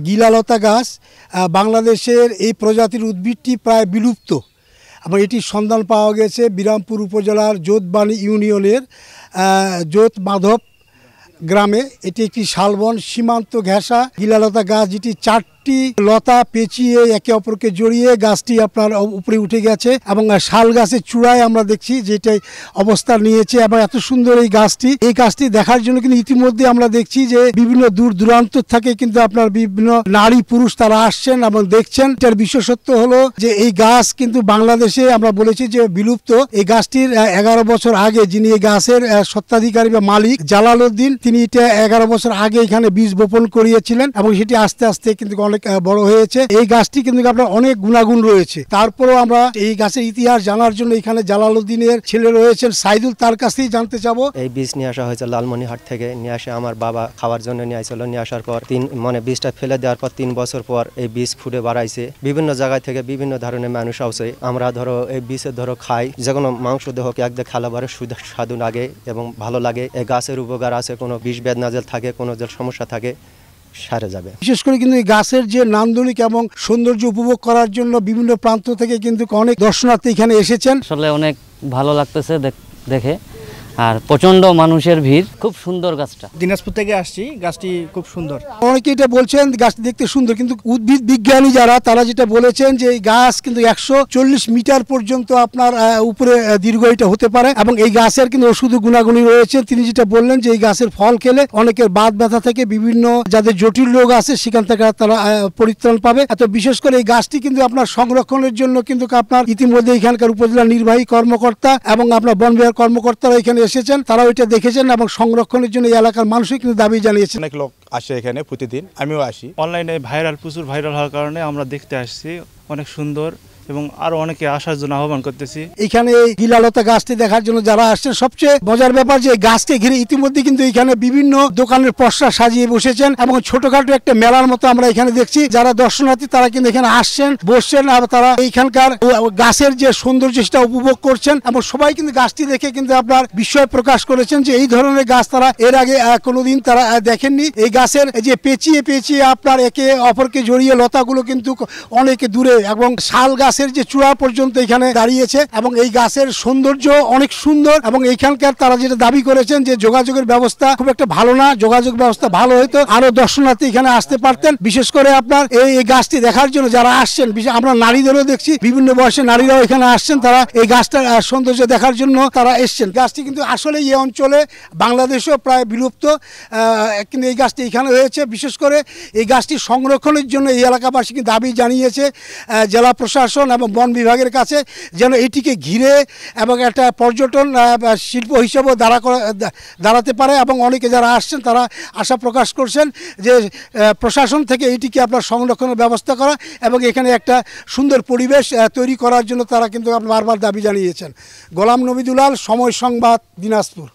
গিলালতা গাছ। বাংলাদেশের এই প্রজাতির উদ্ভিদটি প্রায় বিলুপ্ত এবং এটির সন্ধান পাওয়া গেছে বিরামপুর উপজেলার যোধবাণী ইউনিয়নের যোধ মাধব গ্রামে। এটি একটি শালবন সীমান্ত ঘেঁষা গিলালতা গাছ, যেটি 4টি লতা পেঁচিয়ে একে অপরকে জড়িয়ে গাছটি আপনার উপরে উঠে গেছে এবং শাল গাছের চূড়ায় আমরা দেখছি যেটাই অবস্থান নিয়েছে এবং এত সুন্দর এই গাছটি দেখার জন্য কিন্তু ইতিমধ্যে আমরা দেখছি যে বিভিন্ন দূর দূরান্ত থেকে কিন্তু আপনার বিভিন্ন নারী পুরুষ তারা আসছেন এবং দেখছেন। এটার বিশেষত্ব হলো যে এই গাছ কিন্তু বাংলাদেশে আমরা বলেছি যে বিলুপ্ত। এই গাছটির 11 বছর আগে যিনি এই গাছের স্বত্বাধিকারী বা মালিক জালালউদ্দিন, তিনি এটা 11 বছর আগে এখানে বীজ বপন করিয়েছিলেন এবং সেটি আস্তে আস্তে কিন্তু অনেক বড় হয়েছে। এই গাছটি কিন্তু আপনার অনেক গুণাগুণ রয়েছে। তারপরেও আমরা এই গাছের ইতিহাস জানার জন্য এখানে জালালউদ্দিনের ছেলে রয়েছেন সাইদুল, তার কাছ থেকেই জানতে চাবো। এই বীজ নিয়ে আসা হয়েছে লালমনিরহাট থেকে, নিয়ে আসে আমার বাবা খাওয়ার জন্য নিয়ে আসছিল। নিয়ে আসার পর বীজটা ফেলে দেওয়ার পর 3 বছর পর এই বীজ ফুটে বাড়াইছে। বিভিন্ন জায়গা থেকে বিভিন্ন ধরনের মানুষ আসে। আমরা এই বীজের খাই, যে কোনো মাংস দেহকে একদম খালাবারে স্বাদু লাগে এবং ভালো লাগে। এই গাছের উপকার আছে, কোনো বিষ বেদনা জল থাকে, কোনো জল সমস্যা থাকে সারে যাবে। বিশেষ করে কিন্তু এই গাছের যে নান্দনিক এবং সৌন্দর্য উপভোগ করার জন্য বিভিন্ন প্রান্ত থেকে কিন্তু অনেক দর্শনার্থী এখানে এসেছেন। আসলে অনেক ভালো লাগতেছে দেখে, আর প্রচন্ড মানুষের ভিড়। খুব সুন্দর গাছটা। দিনাজপুর থেকে আসছি, গাছটি খুব সুন্দর। অনেকে এটা বলছেন গাছটি দেখতে সুন্দর, কিন্তু উদ্ভিদ বিজ্ঞানী যারা তারা যেটা বলেছেন যে এই গাছ কিন্তু 140 মিটার পর্যন্ত আপনার উপরে দীর্ঘ এটা হতে পারে এবং এই গাছের কিন্তু ওষুধ গুণাগুণী রয়েছে। তিনি যেটা বললেন যে এই গাছের ফল খেলে অনেকের বাত ব্যথা থেকে বিভিন্ন যাদের জটিল রোগ আছে সেখান থেকে তারা পরিত্রাণ পাবে। এত বিশেষ করে এই গাছটি কিন্তু আপনার সংরক্ষণের জন্য কিন্তু আপনার ইতিমধ্যে এখানকার উপজেলা নির্বাহী কর্মকর্তা এবং আপনার বন বিভাগ কর্মকর্তারা এখানে এসেছেন, তারাও এটা দেখেছেন এবং সংরক্ষণের জন্য এই এলাকার মানুষই কিন্তু দাবি জানিয়েছেন। অনেক লোক আসে এখানে প্রতিদিন, আমিও আসি। অনলাইনে প্রচুর ভাইরাল হওয়ার কারণে আমরা দেখতে আসছি। অনেক সুন্দর এবং আরো অনেকে আসার জন্য আহ্বান করতেছি। এখানে এই গিলালতা গাছটি দেখার জন্য যারা আসছেন, সবচেয়ে মজার ব্যাপার যে গাছকে ঘিরে ইতিমধ্যে কিন্তু এখানে বিভিন্ন দোকানের পসরা সাজিয়ে বসেছেন এবং ছোটখাটো একটা মেলার মতো আমরা এখানে দেখছি। যারা দর্শনার্থী তারা কিন্তু এখানে আসছেন, বসছেন আর তারা এইখানকার গাছের যে সৌন্দর্য সেটা উপভোগ করছেন এবং সবাই কিন্তু গাছটি দেখে কিন্তু আপনার বিস্ময় প্রকাশ করেছেন যে এই ধরনের গাছ তারা এর আগে কোনোদিন তারা দেখেননি। এই গাছের যে পেঁচিয়ে পেঁচিয়ে আপনার একে অপরকে জড়িয়ে লতাগুলো কিন্তু অনেক দূরে এবং শাল গাছ যে চূড়া পর্যন্ত এখানে দাঁড়িয়েছে এবং এই গাছের সৌন্দর্য অনেক সুন্দর এবং এইখানকার তারা যেটা দাবি করেছেন যে যোগাযোগের ব্যবস্থা খুব একটা ভালো না। যোগাযোগ ব্যবস্থা ভালো হয়তো আরো দর্শনার্থী এখানে আসতে পারতেন। বিশেষ করে আপনার এই গাছটি দেখার জন্য যারা আসছেন, আমরা নারীদেরও দেখছি, বিভিন্ন বয়সের নারীরাও এখানে আসছেন, তারা এই গাছটার সৌন্দর্য দেখার জন্য তারা এসছেন। গাছটি কিন্তু আসলে এই অঞ্চলে বাংলাদেশেও প্রায় বিলুপ্ত, কিন্তু এই গাছটি এখানে হয়েছে। বিশেষ করে এই গাছটি সংরক্ষণের জন্য এই এলাকাবাসী কিন্তু দাবি জানিয়েছে জেলা প্রশাসন এবং বন বিভাগের কাছে, যেন এটিকে ঘিরে এবং একটা পর্যটন শিল্প হিসেবেও দাঁড়াতে পারে এবং অনেকে যারা আসছেন তারা আশা প্রকাশ করছেন যে প্রশাসন থেকে এটিকে আপনার সংরক্ষণের ব্যবস্থা করা এবং এখানে একটা সুন্দর পরিবেশ তৈরি করার জন্য তারা কিন্তু বারবার দাবি জানিয়েছেন। গোলাম নবী দুলাল, সময় সংবাদ, দিনাজপুর।